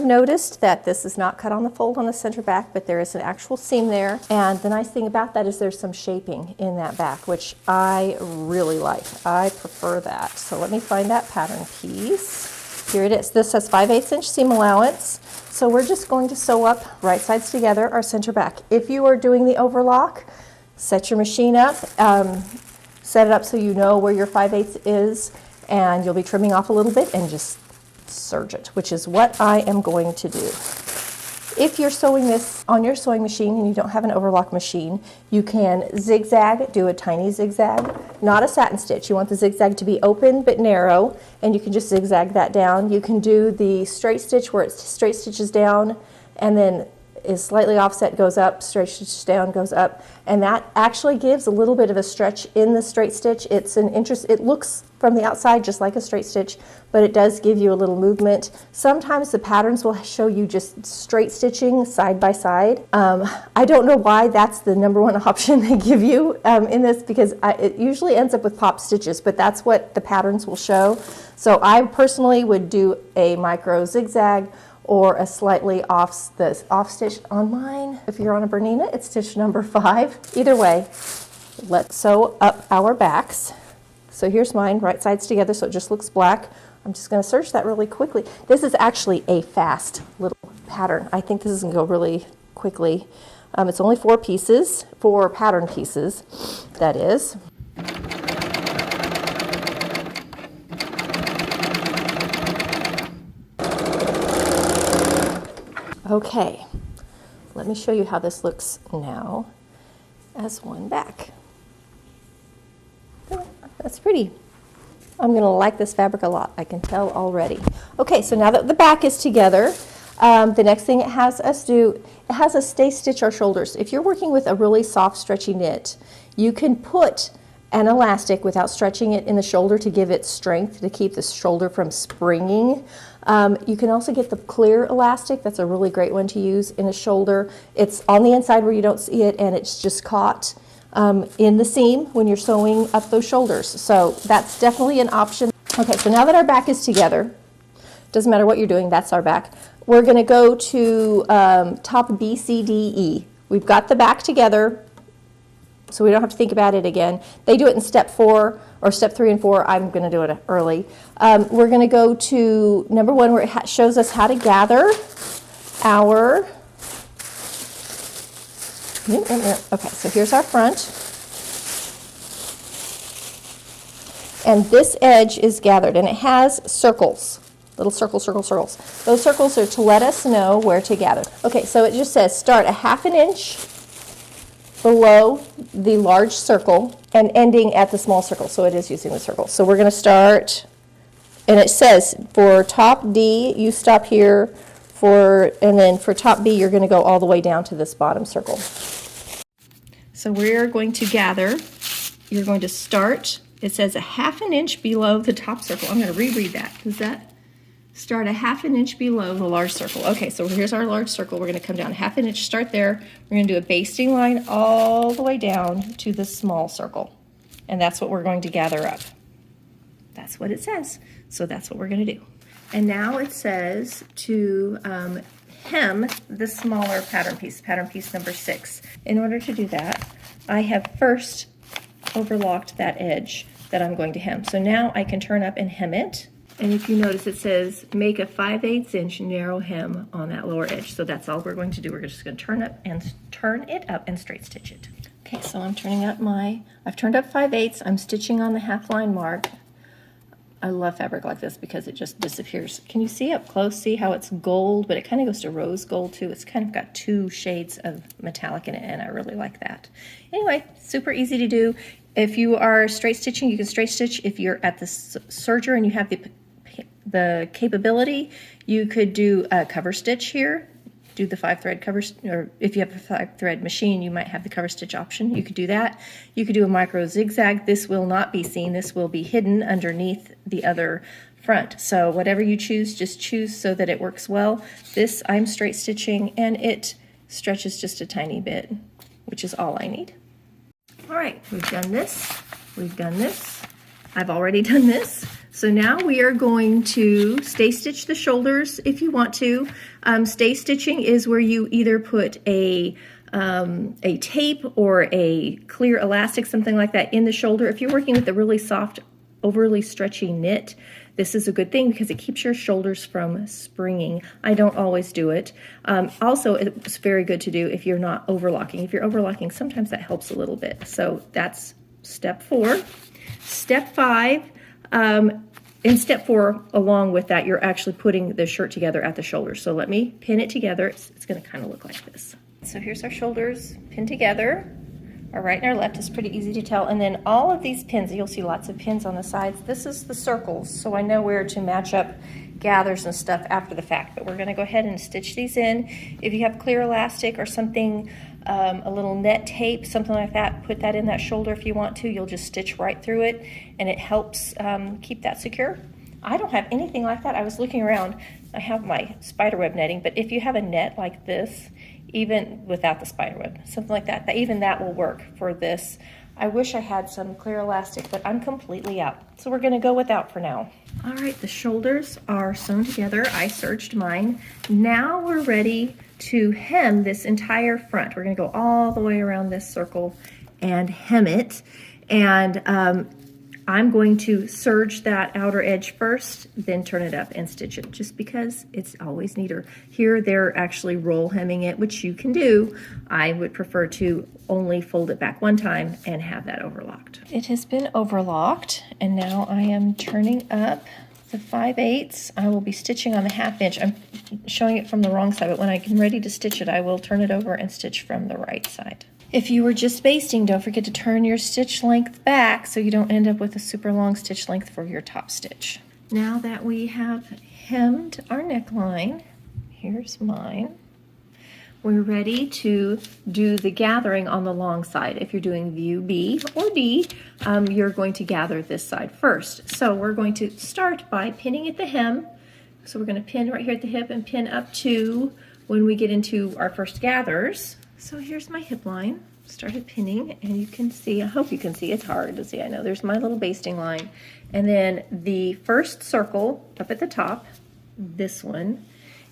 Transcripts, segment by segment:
noticed that this is not cut on the fold on the center back, but there is an actual seam there. And the nice thing about that is there's some shaping in that back, which I really like. I prefer that. So let me find that pattern piece. Here it is. This has 5/8 inch seam allowance. So we're just going to sew up right sides together our center back. If you are doing the overlock, set your machine up, set it up so you know where your 5/8 is, and you'll be trimming off a little bit and just serge it, which is what I am going to do. If you're sewing this on your sewing machine and you don't have an overlock machine, you can zigzag, do a tiny zigzag, not a satin stitch. You want the zigzag to be open but narrow, and you can just zigzag that down. You can do the straight stitch where it's straight stitches down and then is slightly offset, goes up, straight stitches down, goes up, and that actually gives a little bit of a stretch in the straight stitch. It looks from the outside just like a straight stitch, but it does give you a little movement. Sometimes the patterns will show you just straight stitching side by side. I don't know why that's the #1 option they give you in this, because it usually ends up with pop stitches, but that's what the patterns will show. So I personally would do a micro zigzag or a slightly off stitch on mine. If you're on a Bernina, it's stitch number 5. Either way, let's sew up our backs. So here's mine, right sides together, so it just looks black. I'm just going to serge that really quickly. This is actually a fast little pattern. I think this is going to go really quickly. It's only 4 pieces, 4 pattern pieces, that is. Okay, let me show you how this looks now as one back. Oh, that's pretty. I'm going to like this fabric a lot, I can tell already. Okay, so now that the back is together, the next thing it has us do, it has us stay stitch our shoulders. If you're working with a really soft, stretchy knit, you can put an elastic without stretching it in the shoulder to give it strength, to keep the shoulder from springing. You can also get the clear elastic. That's a really great one to use in a shoulder. It's on the inside where you don't see it, and it's just caught in the seam when you're sewing up those shoulders. So that's definitely an option. Okay, so now that our back is together, doesn't matter what you're doing, that's our back. We're going to go to top B, C, D, E. We've got the back together, so we don't have to think about it again. They do it in step 4 or step 3 and 4. I'm going to do it early. We're going to go to number 1 where it shows us how to gather our, okay, so here's our front. And this edge is gathered, and it has circles, little circles. Those circles are to let us know where to gather. Okay, so it just says start a 1/2 inch below the large circle and ending at the small circle, so it is using the circle. So we're going to start, and it says for top D, you stop here, and then for top B, you're going to go all the way down to this bottom circle. So we're going to gather, you're going to start, it says a 1/2 inch below the top circle. I'm going to reread that. Does that start a 1/2 inch below the large circle? Okay, so here's our large circle. We're going to come down a 1/2 inch, start there. We're going to do a basting line all the way down to the small circle. And that's what we're going to gather up. That's what it says. So that's what we're going to do. And now it says to hem the smaller pattern piece number 6. In order to do that, I have first overlocked that edge that I'm going to hem. So now I can turn up and hem it. And if you notice, it says make a 5/8 inch narrow hem on that lower edge. So that's all we're going to do. We're just going to turn it up and straight stitch it. Okay, so I'm turning up I've turned up 5/8. I'm stitching on the half line mark. I love fabric like this because it just disappears. Can you see up close? See how it's gold, but it kind of goes to rose gold too. It's kind of got 2 shades of metallic in it, and I really like that. Anyway, super easy to do. If you are straight stitching, you can straight stitch. If you're at the serger and you have the capability, you could do a cover stitch here. Do the 5-thread cover, or if you have a 5-thread machine, you might have the cover stitch option. You could do that. You could do a micro zigzag. This will not be seen. This will be hidden underneath the other front. So whatever you choose, just choose so that it works well. This I'm straight stitching, and it stretches just a tiny bit, which is all I need. All right, we've done this. We've done this. I've already done this. So now we are going to stay stitch the shoulders if you want to. Stay stitching is where you either put a tape or a clear elastic, something like that, in the shoulder. If you're working with a really soft, overly stretchy knit, this is a good thing because it keeps your shoulders from springing. I don't always do it. Also, it's very good to do if you're not overlocking. If you're overlocking, sometimes that helps a little bit. So that's step 4. Step 5, in step 4, along with that, you're actually putting the shirt together at the shoulders. So let me pin it together. It's going to kind of look like this. So here's our shoulders pinned together. Our right and our left is pretty easy to tell. And then all of these pins, you'll see lots of pins on the sides. This is the circles, so I know where to match up gathers and stuff after the fact. But we're going to go ahead and stitch these in. If you have clear elastic or something, a little net tape, something like that, put that in that shoulder if you want to. You'll just stitch right through it, and it helps keep that secure. I don't have anything like that. I was looking around. I have my spiderweb netting, but if you have a net like this, even without the spiderweb, something like that, even that will work for this. I wish I had some clear elastic, but I'm completely out. So we're gonna go without for now. All right, the shoulders are sewn together. I serged mine. Now we're ready to hem this entire front. We're gonna go all the way around this circle and hem it. And I'm going to serge that outer edge first, then turn it up and stitch it, just because it's always neater. Here they're actually roll hemming it, which you can do. I would prefer to only fold it back one time and have that overlocked. It has been overlocked, and now I am turning up the 5/8. I will be stitching on the 1/2 inch. I'm showing it from the wrong side, but when I'm ready to stitch it, I will turn it over and stitch from the right side. If you were just basting, don't forget to turn your stitch length back so you don't end up with a super long stitch length for your top stitch. Now that we have hemmed our neckline, here's mine, we're ready to do the gathering on the long side. If you're doing view B or D, you're going to gather this side first. So we're going to start by pinning at the hem. So we're going to pin right here at the hip and pin up to when we get into our first gathers. So here's my hip line. Started pinning, and you can see, I hope you can see, it's hard to see, I know. There's my little basting line. And then the first circle up at the top, this one,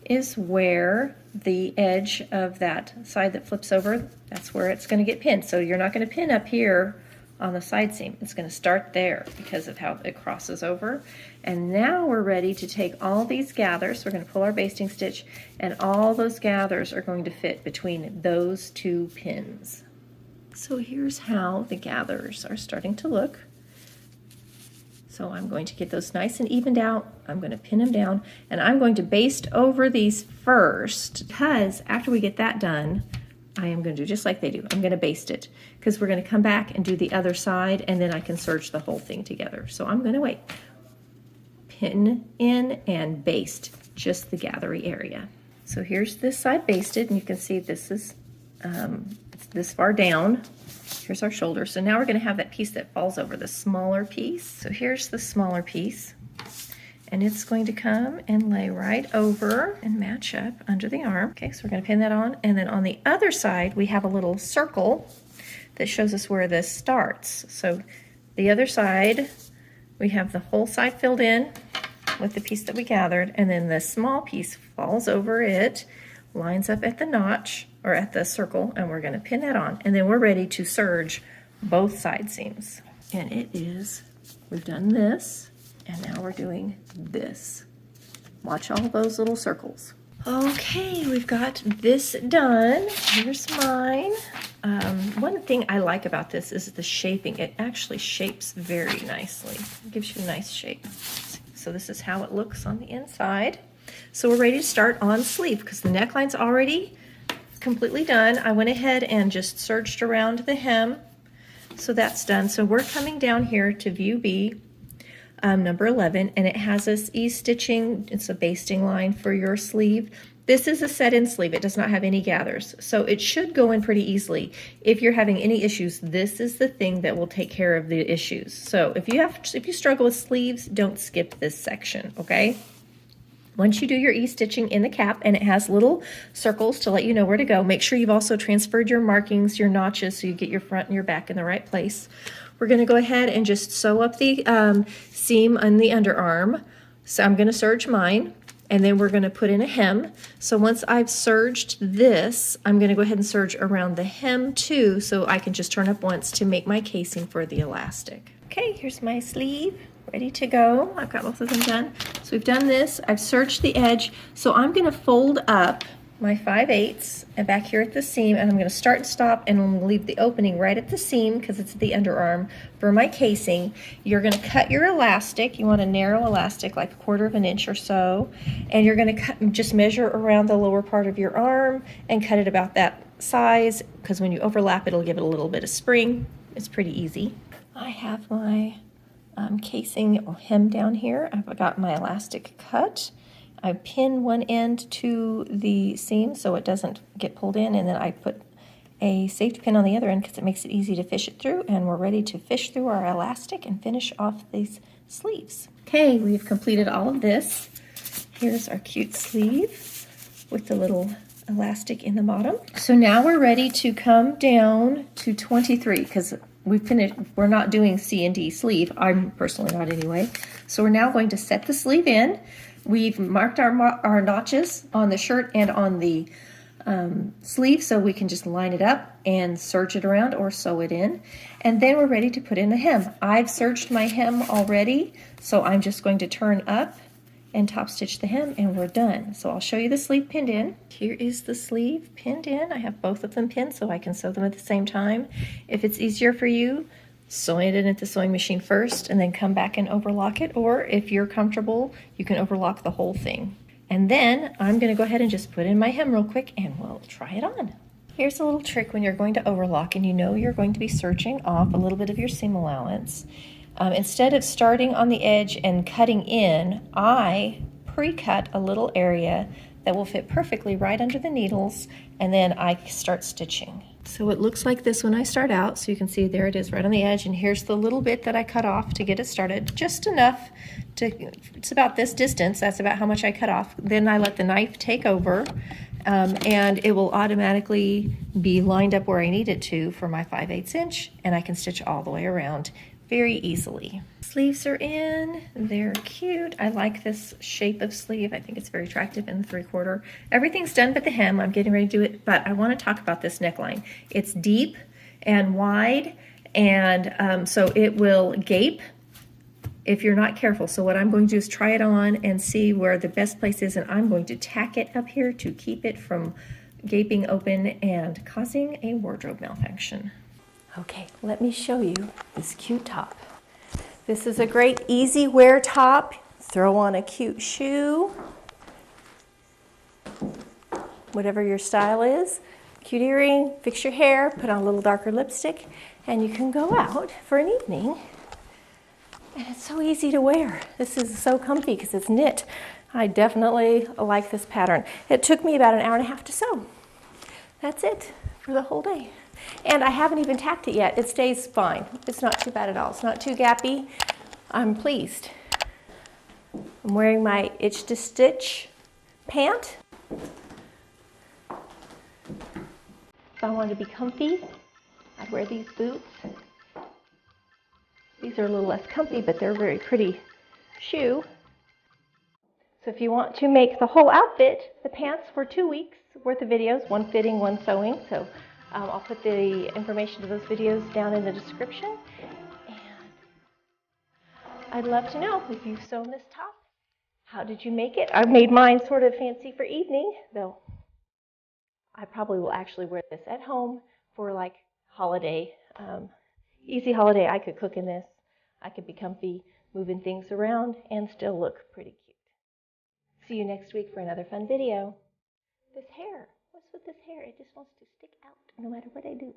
is where the edge of that side that flips over, that's where it's going to get pinned. So you're not going to pin up here on the side seam. It's going to start there because of how it crosses over. And now we're ready to take all these gathers. We're going to pull our basting stitch, and all those gathers are going to fit between those 2 pins. So here's how the gathers are starting to look. So I'm going to get those nice and evened out. I'm going to pin them down, and I'm going to baste over these first, because after we get that done, I am going to do just like they do. I'm going to baste it, because we're going to come back and do the other side, and then I can serge the whole thing together. So I'm going to wait. Pin in and baste just the gathery area. So here's this side basted, and you can see this is it's this far down. Here's our shoulder. So now we're going to have that piece that falls over, the smaller piece. So here's the smaller piece, and it's going to come and lay right over and match up under the arm. Okay, so we're going to pin that on, and then on the other side we have a little circle that shows us where this starts. So the other side, we have the whole side filled in with the piece that we gathered, and then the small piece falls over it, lines up at the notch or at the circle, and we're going to pin that on, and then we're ready to serge both side seams. And it is, we've done this, and now we're doing this. Watch all those little circles. Okay, we've got this done. Here's mine. One thing I like about this is the shaping. It actually shapes very nicely. It gives you a nice shape. So this is how it looks on the inside. So we're ready to start on sleeve, because the neckline's already completely done. I went ahead and just serged around the hem. So that's done. So we're coming down here to view B, number 11, and it has us e-stitching. It's a basting line for your sleeve. This is a set-in sleeve. It does not have any gathers, so it should go in pretty easily. If you're having any issues, this is the thing that will take care of the issues. So if you struggle with sleeves, don't skip this section, okay? Once you do your e-stitching in the cap, and it has little circles to let you know where to go, make sure you've also transferred your markings, your notches, so you get your front and your back in the right place. we're going to go ahead and just sew up the seam on the underarm. So I'm going to serge mine, and then we're going to put in a hem. So once I've serged this, I'm going to go ahead and serge around the hem too, so I can just turn up once to make my casing for the elastic. Okay, here's my sleeve, ready to go. I've got both of them done. So we've done this, I've serged the edge, so I'm going to fold up my 5/8 and back here at the seam, and I'm going to start and stop and leave the opening right at the seam because it's the underarm for my casing. You're going to cut your elastic. You want a narrow elastic, like 1/4 of an inch or so, and you're going to just measure around the lower part of your arm and cut it about that size, because when you overlap, it'll give it a little bit of spring. It's pretty easy. I have my casing hem down here. I've got my elastic cut. I pin one end to the seam so it doesn't get pulled in, and then I put a safety pin on the other end because it makes it easy to fish it through, and we're ready to fish through our elastic and finish off these sleeves. Okay, we've completed all of this. Here's our cute sleeve with the little elastic in the bottom. So now we're ready to come down to 23 because we're not doing C and D sleeve. I'm personally not anyway. So we're now going to set the sleeve in. We've marked our notches on the shirt and on the sleeve, so we can just line it up and serge it around or sew it in. And then we're ready to put in the hem. I've serged my hem already, so I'm just going to turn up and top stitch the hem, and we're done. So I'll show you the sleeve pinned in. Here is the sleeve pinned in. I have both of them pinned so I can sew them at the same time. If it's easier for you, sew it in at the sewing machine first and then come back and overlock it, or if you're comfortable, you can overlock the whole thing. And then I'm going to go ahead and just put in my hem real quick and we'll try it on. Here's a little trick when you're going to overlock and you know you're going to be serging off a little bit of your seam allowance. Instead of starting on the edge and cutting in, I pre-cut a little area that will fit perfectly right under the needles, and then I start stitching. So it looks like this when I start out, so you can see there it is right on the edge, and here's the little bit that I cut off to get it started, just enough to, it's about this distance, that's about how much I cut off. Then I let the knife take over, and it will automatically be lined up where I need it to for my 5/8 inch, and I can stitch all the way around very easily. Sleeves are in, they're cute. I like this shape of sleeve. I think it's very attractive in the 3/4. Everything's done but the hem. I'm getting ready to do it, but I want to talk about this neckline. It's deep and wide, and so it will gape if you're not careful. So what I'm going to do is try it on and see where the best place is, and I'm going to tack it up here to keep it from gaping open and causing a wardrobe malfunction. Okay, let me show you this cute top. This is a great easy wear top. Throw on a cute shoe, whatever your style is. Cute earring, fix your hair, put on a little darker lipstick, and you can go out for an evening. And it's so easy to wear. This is so comfy because it's knit. I definitely like this pattern. It took me about 1.5 hours to sew. That's it for the whole day. And I haven't even tacked it yet. It stays fine. It's not too bad at all. It's not too gappy. I'm pleased. I'm wearing my Itch to Stitch pant. If I wanted to be comfy, I'd wear these boots. These are a little less comfy, but they're a very pretty shoe. So if you want to make the whole outfit, the pants for 2 weeks worth of videos, one fitting, one sewing. So I'll put the information to those videos down in the description. And I'd love to know if you've sewn this top. How did you make it? I've made mine sort of fancy for evening, though I probably will actually wear this at home for like holiday, easy holiday. I could cook in this. I could be comfy moving things around and still look pretty cute. See you next week for another fun video. This hair. What's with this hair? It just wants to stick out no matter what I do.